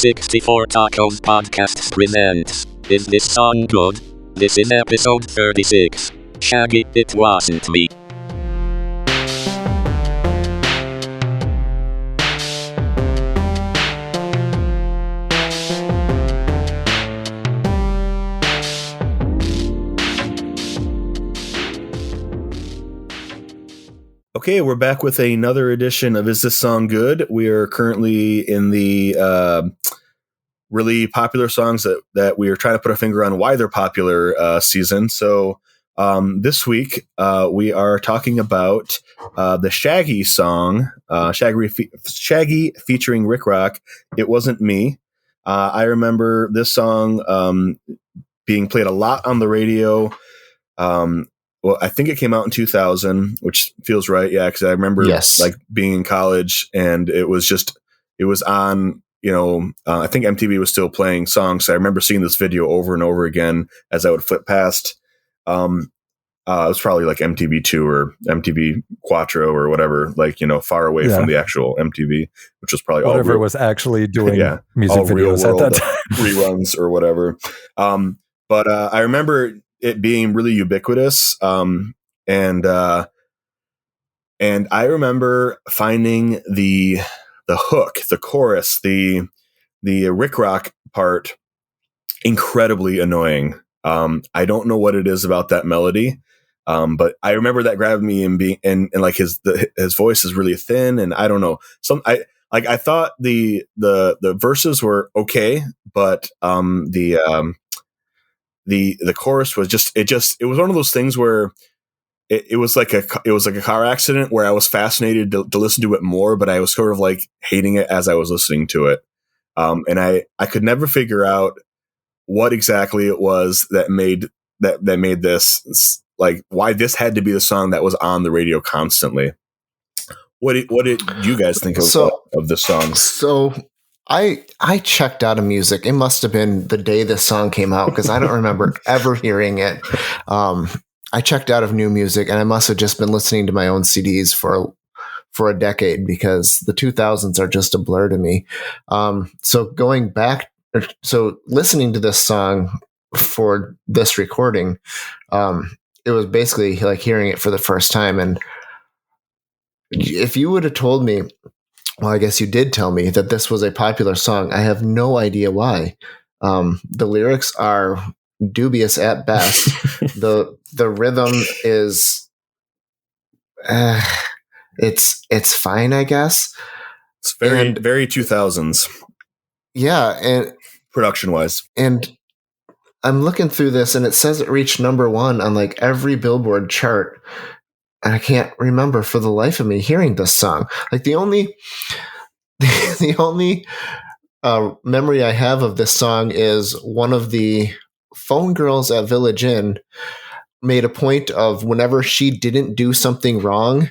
64 Tacos Podcasts presents Is This Song Good? This is episode 36. Shaggy, It Wasn't Me. Okay, we're back with another edition of Is This Song Good? We are currently in the really popular songs that we are trying to put a finger on why they're popular season. So this week we are talking about the Shaggy song, Shaggy featuring Rik Rok, It Wasn't Me. I remember this song being played a lot on the radio. Well, I think it came out in 2000, which feels right. Yeah. Cause I remember like being in college and it was on, I think MTV was still playing songs. So I remember seeing this video over and over again as I would flip past. It was probably like MTV2 or MTV Quattro or whatever, far away from the actual MTV, which was probably whatever all was actually doing music all videos real at that time. Reruns or whatever. But I remember it being really ubiquitous. And I remember finding the hook, the chorus, the Rik Rok part incredibly annoying. I don't know what it is about that melody. But I remember that grabbed me and like his voice is really thin and I don't know. I thought the verses were okay, but the chorus was it was one of those things where it was like a car accident where I was fascinated to listen to it more, but I was sort of like hating it as I was listening to it. And I could never figure out what exactly it was that made this, like why this had to be the song that was on the radio constantly. What did you guys think of this song? So I checked out of music. It must have been the day this song came out because I don't remember ever hearing it. I checked out of new music and I must have just been listening to my own CDs for a decade because the 2000s are just a blur to me. So listening to this song for this recording, it was basically like hearing it for the first time. And if you would have told me, well, I guess you did tell me that this was a popular song. I have no idea why. The lyrics are dubious at best. The rhythm is, it's fine, I guess. It's very 2000s. Yeah, and production wise. And I'm looking through this, and it says it reached number 1 on like every Billboard chart. And I can't remember for the life of me hearing this song. Like the only memory I have of this song is one of the phone girls at Village Inn made a point of whenever she didn't do something wrong,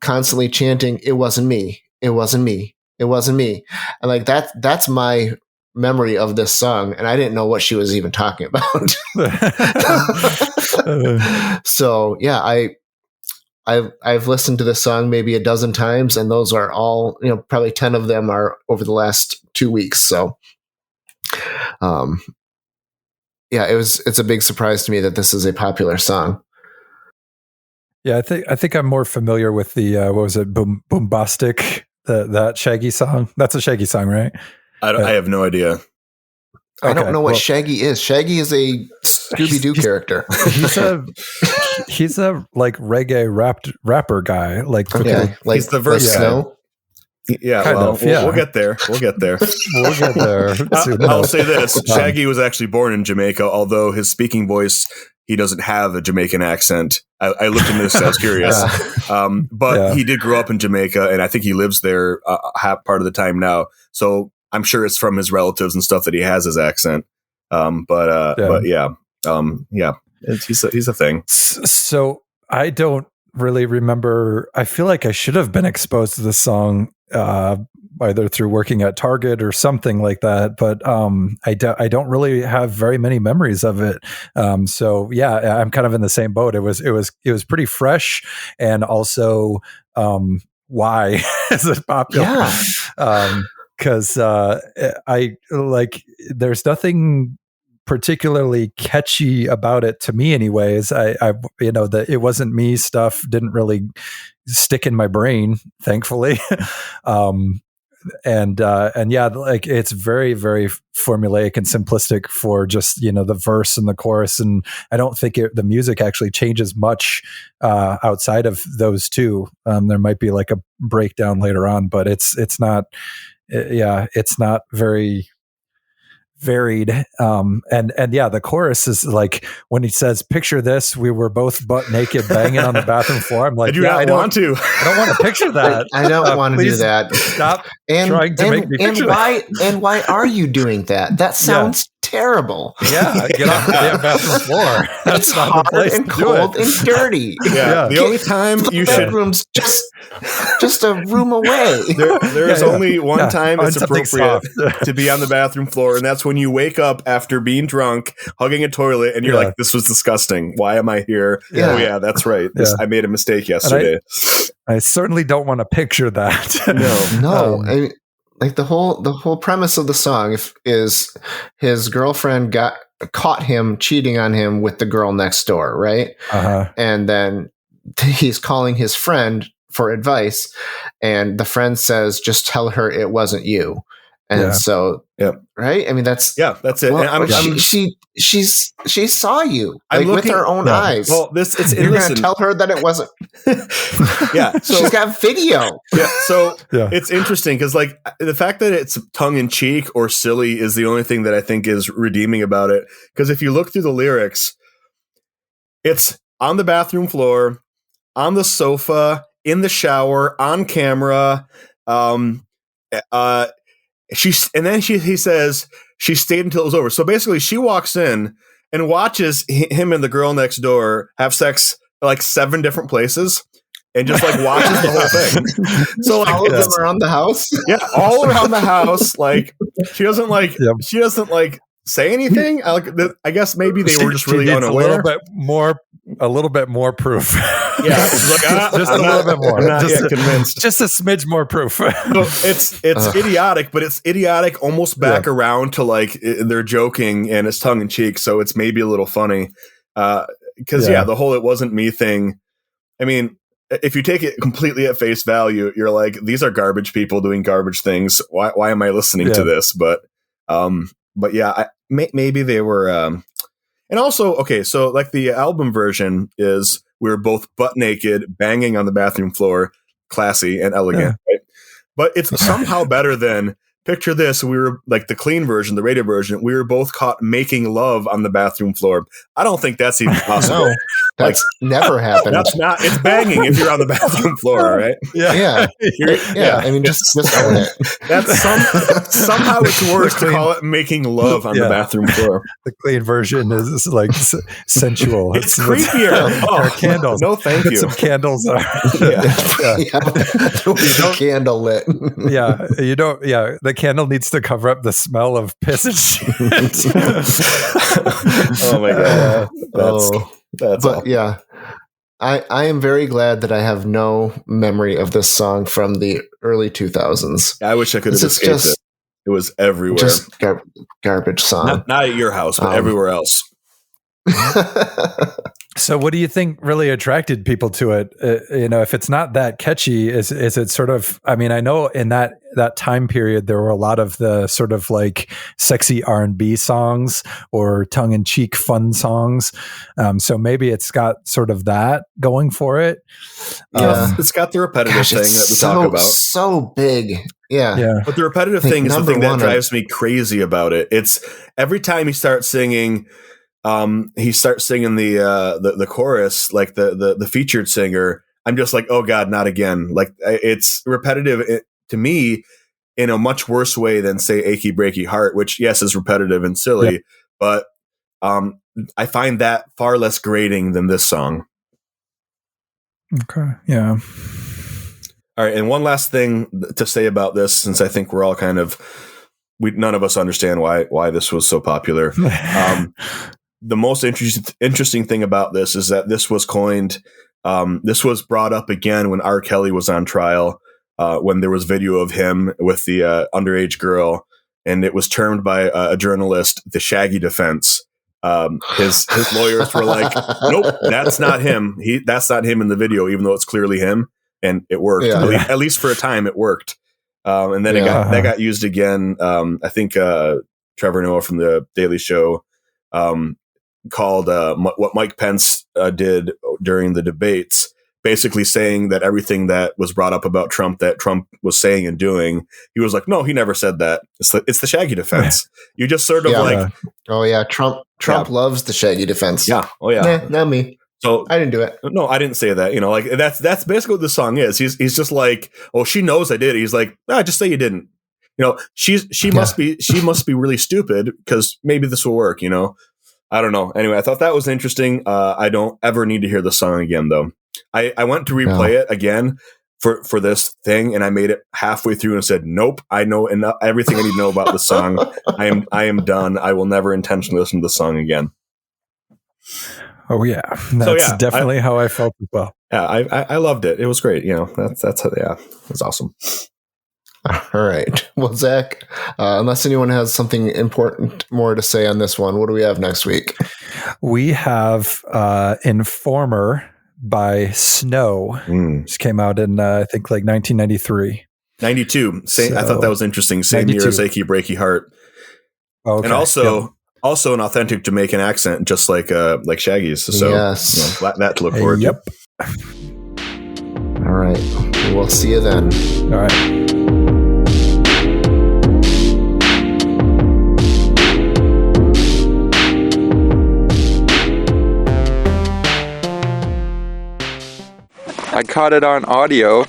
constantly chanting, "It wasn't me. It wasn't me. It wasn't me." And like that's my memory of this song. And I didn't know what she was even talking about. So yeah, I've listened to this song maybe a dozen times, and those are all, probably 10 of them are over the last 2 weeks. So, it's a big surprise to me that this is a popular song. Yeah, I think I'm more familiar with the what was it, Boombastic, that Shaggy song. That's a Shaggy song, right? I have no idea. I don't know what Shaggy is. Shaggy is a Scooby-Doo character. He's a like reggae rapper guy. Like he's the verse Snow. Yeah, we'll get there. We'll get there. I'll say this: Shaggy was actually born in Jamaica, although his speaking voice, he doesn't have a Jamaican accent. I looked into this. I was curious, but he did grow up in Jamaica, and I think he lives there part of the time now. So I'm sure it's from his relatives and stuff that he has his accent. He's a thing. So I don't really remember. I feel like I should have been exposed to this song either through working at Target or something like that. But I don't really have very many memories of it. So yeah, I'm kind of in the same boat. It was pretty fresh, and also why is it popular? Yeah. because I like there's nothing particularly catchy about it to me anyways. I that it wasn't me stuff didn't really stick in my brain, thankfully. And yeah, like it's very, very formulaic and simplistic for just, the verse and the chorus. And I don't think the music actually changes much outside of those two. There might be like a breakdown later on, but it's not, it's not very varied. And yeah, the chorus is like when he says, "Picture this: we were both butt naked, banging on the bathroom floor." I'm like, I don't want to picture that. I don't want to do that. Stop trying to make me picture that. And why are you doing that? That sounds terrible. Yeah, get off the damn bathroom floor. It's hard and cold and dirty. Yeah. The only time you should bedroom's just a room away. There is only one time it's appropriate to be on the bathroom floor, and that's when you wake up after being drunk, hugging a toilet, and you're like, "This was disgusting. Why am I here?" Yeah. Oh yeah, that's right. I made a mistake yesterday. I certainly don't want to picture that. No. I mean, like the whole premise of the song is his girlfriend caught him cheating on him with the girl next door, right? And then he's calling his friend for advice, and the friend says, "Just tell her it wasn't you." And so, right? I mean, that's it. Well, and she saw you with her own eyes. Well, you're going to tell her that it wasn't. So she's got video. It's interesting because like the fact that it's tongue in cheek or silly is the only thing that I think is redeeming about it. Because if you look through the lyrics, it's on the bathroom floor, on the sofa, in the shower, on camera. He says she stayed until it was over. So basically she walks in and watches him and the girl next door have sex like 7 different places and just like watches the whole thing. So like all of them around the house. Yeah. All around the house. Like she doesn't say anything. I guess maybe they were just really unaware. A little bit more proof. Yeah, just a little bit more. I'm not yet convinced. Just a smidge more proof. So it's idiotic, but it's idiotic almost back around to like they're joking and it's tongue in cheek, so it's maybe a little funny. Because the whole "it wasn't me" thing. I mean, if you take it completely at face value, you're like, these are garbage people doing garbage things. Why am I listening to this? But yeah, maybe they were. And also, okay, so like the album version is we were both butt naked, banging on the bathroom floor, classy and elegant, right? But it's somehow better than picture this. We were like the clean version, the rated version. We were both caught making love on the bathroom floor. I don't think that's even possible. No, that's never happened. That's not. It's banging if you're on the bathroom floor, right? Yeah. I mean, just own it. That's somehow it's worse to call it making love on the bathroom floor. The clean version is like sensual. It's creepier. Candles. No, thank you. Some candles are. The candle lit. You don't. Yeah, the candle needs to cover up the smell of piss and shit. Oh my god. That's but yeah, I am very glad that I have no memory of this song from the early 2000s. I wish I could have escaped it. It was everywhere. Just garbage song. Not at your house, but everywhere else. So what do you think really attracted people to it? If it's not that catchy, is it sort of, I mean, I know in that time period, there were a lot of the sort of like sexy R&B songs or tongue-in-cheek fun songs. So maybe it's got sort of that going for it. It's got the repetitive thing that we talk about. So big. Yeah. But the repetitive thing is the thing that drives me crazy about it. It's every time he starts singing, the chorus, like the featured singer. I'm just like, oh God, not again. Like it's repetitive to me in a much worse way than say "Achy Breaky Heart," which yes is repetitive and silly, but I find that far less grating than this song. Okay. Yeah. All right, and one last thing to say about this, since I think we're all kind of none of us understand why this was so popular. The most interesting thing about this is that this was coined. This was brought up again when R. Kelly was on trial when there was video of him with the underage girl, and it was termed by a journalist the Shaggy defense. His lawyers were like, "Nope, that's not him. That's not him in the video, even though it's clearly him." And it worked. Yeah. At least for a time, it worked. And then that got used again. I think Trevor Noah from the Daily Show called what Mike Pence did during the debates, basically saying that everything that was brought up about Trump that Trump was saying and doing, he was like, no, he never said that. It's the Shaggy defense. You just sort of oh yeah, Trump loves the Shaggy defense. Yeah. Oh yeah. Nah, not me. So I didn't do it. No, I didn't say that. Like that's basically what the song is. He's just like, oh, she knows I did. He's like, just say you didn't. She must be really stupid because maybe this will work. I don't know. Anyway, I thought that was interesting. I don't ever need to hear the song again, though. I went to replay it again for this thing, and I made it halfway through and said, nope, I know everything I need to know about the song. I am done. I will never intentionally listen to the song again. Oh yeah, that's definitely how I felt as well. Yeah, I loved it. It was great. That's it was awesome. All right. Well, Zach, unless anyone has something important more to say on this one, what do we have next week? We have Informer by Snow. Just came out in, I think, like 1993. 92. I thought that was interesting. Same 92. Year as Achy Breaky Heart. Okay. And also an authentic Jamaican accent, just like Shaggy's. So yes. That to look forward to. Yep. All right. We'll see you then. All right. I caught it on audio.